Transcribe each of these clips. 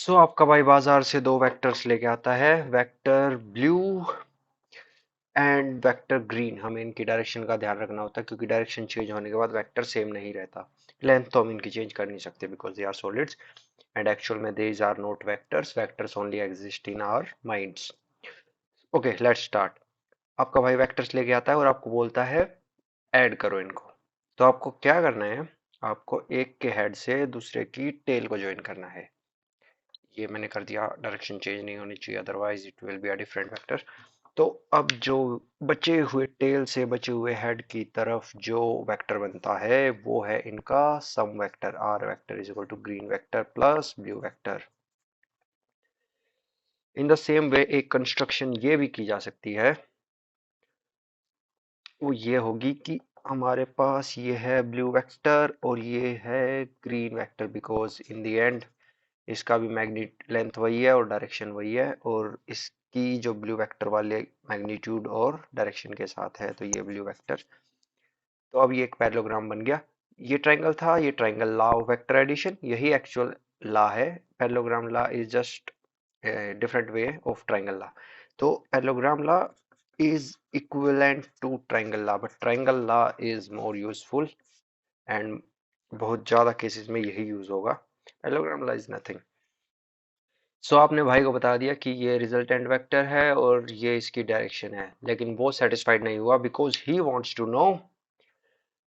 सो आपका भाई बाजार से दो वेक्टर्स लेके आता है, vector blue and vector green. हमें इनकी डायरेक्शन का ध्यान रखना होता है क्योंकि डायरेक्शन चेंज होने के बाद वेक्टर सेम नहीं रहता। लेंथ तो हम इनकी चेंज कर नहीं सकते because they are solids and actual में these are not vectors, vectors only exist in our minds. Okay let's start. आपका भाई वेक्टर्स लेके आता है और आपको बोलता है ऐड करो इनको। तो आपको क्या करना है, आपको एक के हेड से दूसरे की टेल को ज्वाइन करना है। ये मैंने कर दिया, डायरेक्शन चेंज नहीं होनी चाहिए otherwise it will be a different vector. तो अब जो बचे हुए टेल से बचे हुए हेड की तरफ जो वेक्टर बनता है वो है इनका sum vector, R vector is equal to green vector plus blue vector. In the same way एक कंस्ट्रक्शन ये भी की जा सकती है, वो ये होगी कि हमारे पास ये है ब्लू वेक्टर और ये है green vector because in the end इसका भी मैग्नीट लेंथ वही है और डायरेक्शन वही है और इसकी जो ब्लू वेक्टर वाले मैग्नीट्यूड और डायरेक्शन के साथ है तो ये ब्लू वेक्टर। तो अब ये एक पैरेललोग्राम बन गया। ये ट्रायंगल था, ये triangle law of vector addition, यही एक्चुअल लॉ है। Parallelogram law is just different way of triangle law. तो parallelogram law is equivalent to triangle law but triangle law is more useful and बहुत ज्यादा cases में यही use होगा। Parallelogram law is nothing. So आपने भाई को बता दिया कि ये रिजल्टेंट वेक्टर है और ये इसकी डायरेक्शन है, लेकिन वो सेटिस्फाइड नहीं हुआ because he wants to know,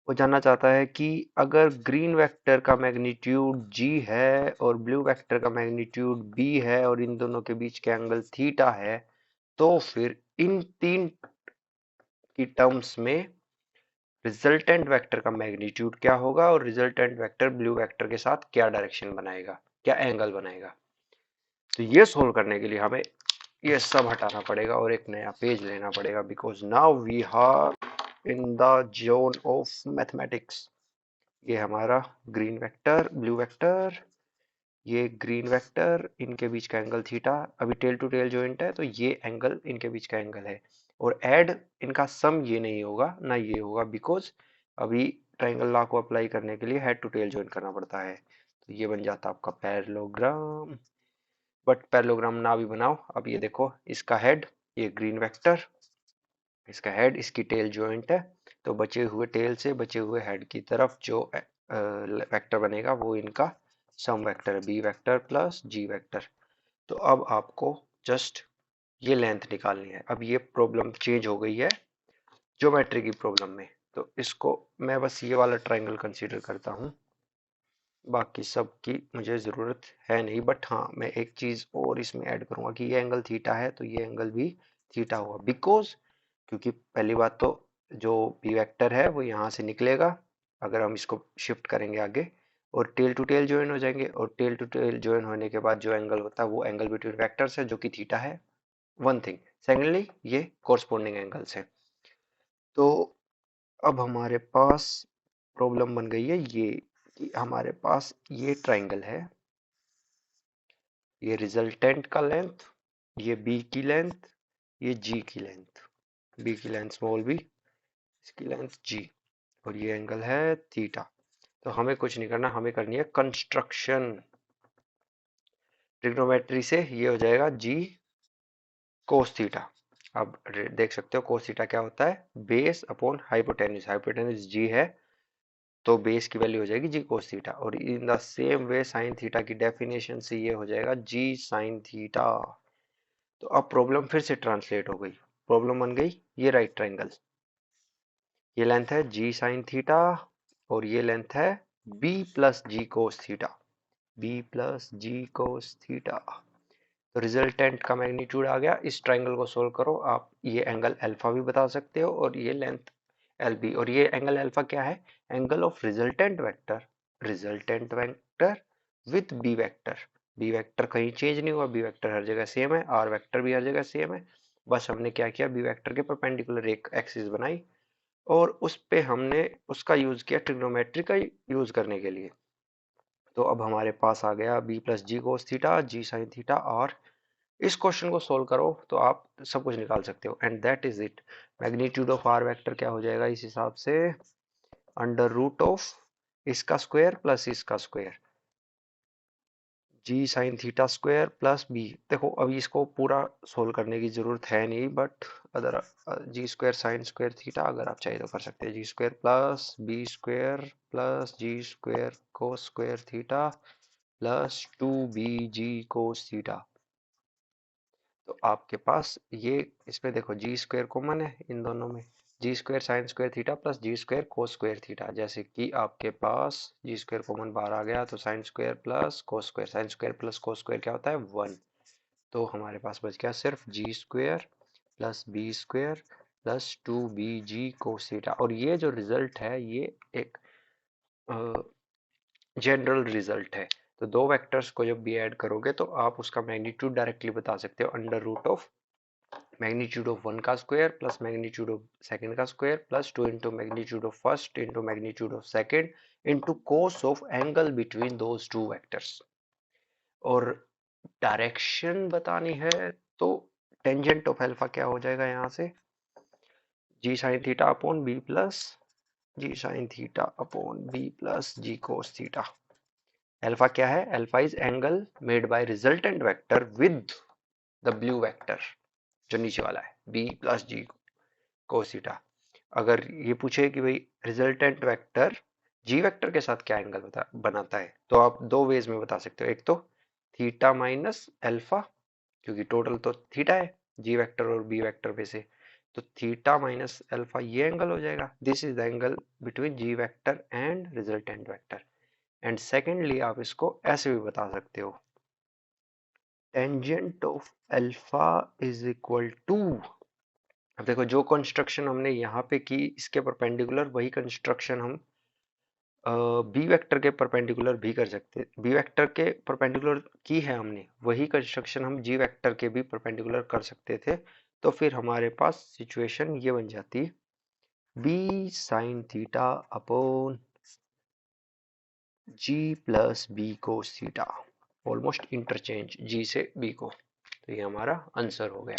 वो जानना चाहता है कि अगर ग्रीन वेक्टर का मैग्नीट्यूड g है और ब्लू वेक्टर का मैग्नीट्यूड b है और इन दोनों के बीच के एंगल थीटा है तो फिर इन तीन की टर्म्स में रिजल्टेंट वेक्टर का मैग्नीट्यूड क्या होगा और रिजल्टेंट वेक्टर ब्लू वेक्टर के साथ क्या डायरेक्शन बनाएगा, क्या एंगल बनाएगा। तो ये सोल्व करने के लिए हमें ये सब हटाना पड़ेगा और एक नया पेज लेना पड़ेगा because now we are in the zone of mathematics. ये हमारा ग्रीन वेक्टर ब्लू वेक्टर, ये ग्रीन वेक्टर, इनके बीच का एंगल थीटा, अभी टेल टू टेल जॉइंट है तो ये एंगल इनके बीच का एंगल है और ऐड इनका सम ये नहीं होगा ना ये होगा बिकॉज अभी ट्रायंगल लॉ को अप्लाई करने के लिए हेड टू टेल जॉइन करना पड़ता है। तो ये बन जाता है आपका पैरेललोग्राम। बट पैरेललोग्राम ना भी बनाओ, अब ये देखो इसका हेड ये ग्रीन वेक्टर, इसका हेड इसकी टेल जॉइंट है तो बचे हुए टेल से बचे हुए हेड की तरफ जो वेक्टर बनेगा वो इनका सम वेक्टर है, बी वेक्टर प्लस जी वेक्टर। तो अब आपको जस्ट ये लेंथ निकालनी है। अब ये प्रॉब्लम चेंज हो गई है ज्योमेट्री की प्रॉब्लम में, तो इसको मैं बस ये वाला ट्रायंगल कंसीडर करता हूँ, बाकी सब की मुझे ज़रूरत है नहीं। बट हाँ मैं एक चीज़ और इसमें ऐड करूँगा कि ये एंगल थीटा है तो ये एंगल भी थीटा हुआ बिकॉज, क्योंकि पहली बात तो जो बी वेक्टर है वो यहाँ से निकलेगा अगर हम इसको शिफ्ट करेंगे आगे और टेल टू टेल ज्वाइन हो जाएंगे और टेल टू टेल ज्वाइन होने के बाद जो एंगल होता है वो एंगल बिटवीन वेक्टर्स है जो कि थीटा है, वन थिंग। सेकेंडली ये कोरस्पोंडिंग एंगल्स है। तो अब हमारे पास प्रॉब्लम बन गई है ये कि हमारे पास ये ट्रायंगल है, ये रिजल्टेंट का लेंथ, ये बी की लेंथ, ये जी की लेंथ, बी की लेंथ स्मॉल बी, इसकी लेंथ जी और ये एंगल है थीटा। तो हमें कुछ नहीं करना, हमें करनी है कंस्ट्रक्शन। ट्रिग्नोमेट्री से ये हो जाएगा जी कोस थीटा। अब देख सकते हो कोस थीटा क्या होता है, बेस अपॉन हाइपोटेन्यूज, हाइपोटेन्यूज जी है तो बेस की वैल्यू हो जाएगी जी कोस थीटा और इन the same way sine theta की डेफिनेशन से ये हो जाएगा जी साइन थीटा। तो अब प्रॉब्लम फिर से ट्रांसलेट हो गई, प्रॉब्लम बन गई ये राइट ट्रायंगल, ये लेंथ है जी साइन थीटा और ये लेंथ है B plus G cos theta, B plus G cos theta. तो रिजल्टेंट का मैग्नीट्यूड आ गया। इस ट्रायंगल को सोल्व करो आप, ये एंगल अल्फा भी बता सकते हो और ये लेंथ एल बी और ये एंगल अल्फा क्या है, angle of resultant vector, resultant vector with B vector. B vector कहीं चेंज नहीं हुआ, बी वेक्टर हर जगह सेम है, आर वेक्टर भी हर जगह सेम है। बस हमने क्या किया, बी वेक्टर के परपेंडिकुलर एक एक्सिस बनाई और उस पे हमने उसका यूज किया ट्रिग्नोमेट्री का यूज करने के लिए। तो अब हमारे पास आ गया B plus G cos theta जी साइन थीटा और इस क्वेश्चन को सोल्व करो तो आप सब कुछ निकाल सकते हो and that is it. Magnitude of R vector क्या हो जाएगा इस हिसाब से, अंडर रूट ऑफ इसका स्क्वायर प्लस इसका square, G sine theta square plus B. देखो अभी इसको पूरा सोल्व करने की जरूरत है नहीं, बट अगर G square sine square theta अगर आप चाहिए तो कर सकते हैं। G square plus B square plus G square cos square theta plus 2bg cos theta. तो आपके पास ये, इसमें देखो जी स्क्वायर कॉमन है इन दोनों में, G square sine square theta plus G square cos square theta. जैसे कि आपके पास जी स्क्वायर कॉमन बाहर आ गया तो sine square plus cos square, sine square plus cos square क्या होता है 1। तो हमारे पास बच गया सिर्फ G square plus B square plus 2bg cos theta. और ये जो रिजल्ट है ये एक जनरल रिजल्ट है। तो दो वेक्टर्स को जब भी ऐड करोगे तो आप उसका मैग्नीट्यूड डायरेक्टली बता सकते हो, under root of magnitude of one का square plus magnitude of second का square plus 2 into magnitude of first into magnitude of second into cos of angle between those two vectors. और direction बतानी है तो tangent of alpha क्या हो जाएगा यहाँ से, G sine theta upon B plus G sine theta upon B plus G cos theta. Alpha क्या है, alpha is angle made by resultant vector with the blue vector जो नीचे वाला है B plus G cos theta. अगर ये पूछे कि भाई रिजल्टेंट वेक्टर जी वेक्टर के साथ क्या एंगल बनाता है, तो आप दो वेज में बता सकते हो। एक तो थीटा माइनस अल्फा, क्योंकि टोटल तो थीटा है जी वेक्टर और बी वेक्टर में से, तो थीटा माइनस अल्फा ये एंगल हो जाएगा। This is the angle between G vector and resultant vector. And secondly आप इसको ऐसे भी बता सकते हो, tangent of alpha is equal to, अब देखो जो कंस्ट्रक्शन हमने यहाँ पे की इसके परपेंडिकुलर वही कंस्ट्रक्शन हम बी वेक्टर के परपेंडिकुलर भी कर सकते, बी वेक्टर के परपेंडिकुलर की है हमने, वही कंस्ट्रक्शन हम जी वेक्टर के भी परपेंडिकुलर कर सकते थे। तो फिर हमारे पास सिचुएशन ये बन जाती, B sine theta upon G plus B cos theta, almost interchange G से बी को। तो ये हमारा आंसर हो गया।